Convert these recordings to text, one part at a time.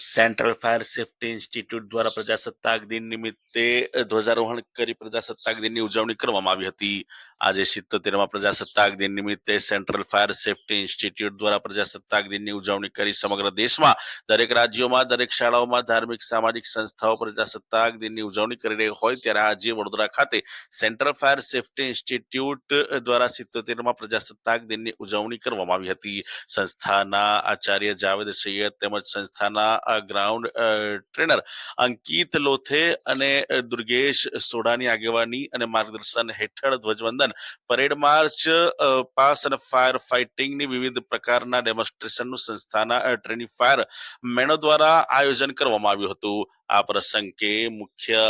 Central fire safety institute દ્વારા પ્રજાસત્તાક દિન નિમિત્તે ધ્વજારોહણ કરી પ્રજાસત્તાક દિનની ઉજવણી કરવામાં આવી હતી. આજે 77મા પ્રજાસત્તાક દિન નિમિત્તે સેન્ટ્રલ ફાયર સેફટી ઇન્સ્ટિટ્યૂટ દ્વારા પ્રજાસત્તાક દિનની ઉજવણી કરી સમગ્ર દેશમાં દરેક રાજ્યોમાં દરેક શાળાઓમાં ધાર્મિક સામાજિક સંસ્થાઓ પ્રજાસત્તાક દિનની ઉજવણી કરી રહી હોય ત્યારે આજે વડોદરા ખાતે સેન્ટ્રલ ફાયર સેફટી ઇન્સ્ટિટ્યૂટ દ્વારા 77મા પ્રજાસત્તાક દિનની ઉજવણી કરવામાં આવી હતી. સંસ્થાના આચાર્ય જાવેદ સૈયદ તેમજ સંસ્થાના ગ્રાઉન્ડ ટ્રેનર અંકિત લોથે અને દુર્ગેશ સોડાની આગેવાની અને માર્ગદર્શન હેઠળ ધ્વજવંદન, પરેડ માર્ચ, પાસ અને ફાયર ફાઇટિંગની વિવિધ પ્રકારના ડેમોન્સ્ટ્રેશનનું સંસ્થાના ટ્રેનિંગ ફાયર મેનો દ્વારા આયોજન કરવામાં આવ્યું હતું. આ પ્રસંગે મુખ્ય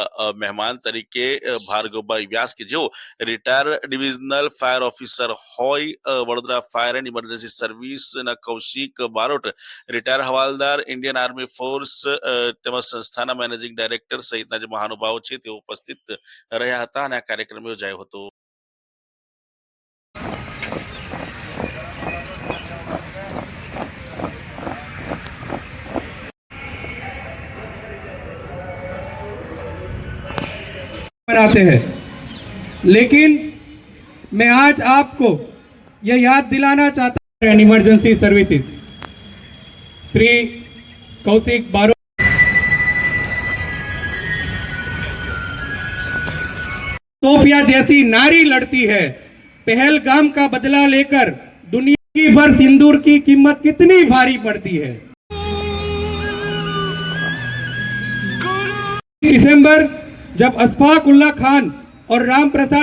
મહેમાન તરીકે ભાર્ગવભાઈ વ્યાસ કે જેઓ રિટાયર ડિવિઝનલ ફાયર ઓફિસર હોય, વડોદરા ફાયર એન્ડ ઇમરજન્સી સર્વિસના કૌશિક બારોટ, રિટાયર હવાલદાર ઇન્ડિયન આર્મી ફોર્સ તેમજ સંસ્થાના મેનેજિંગ ડાયરેક્ટર સહિતના જે મહાનુભાવો છે તેઓ ઉપસ્થિત રહ્યા હતા અને આ કાર્યક્રમ યોજાયો હતો. मनाते हैं, लेकिन मैं आज आपको यह याद दिलाना चाहता हूं इमरजेंसी सर्विसेज श्री कौशिक बारो सोफिया जैसी नारी लड़ती है, पहलगाम का बदला लेकर दुनिया की भर सिंदूर की कीमत कितनी भारी पड़ती है. दिसंबर जब अशफाक उल्लाह खान और राम प्रसाद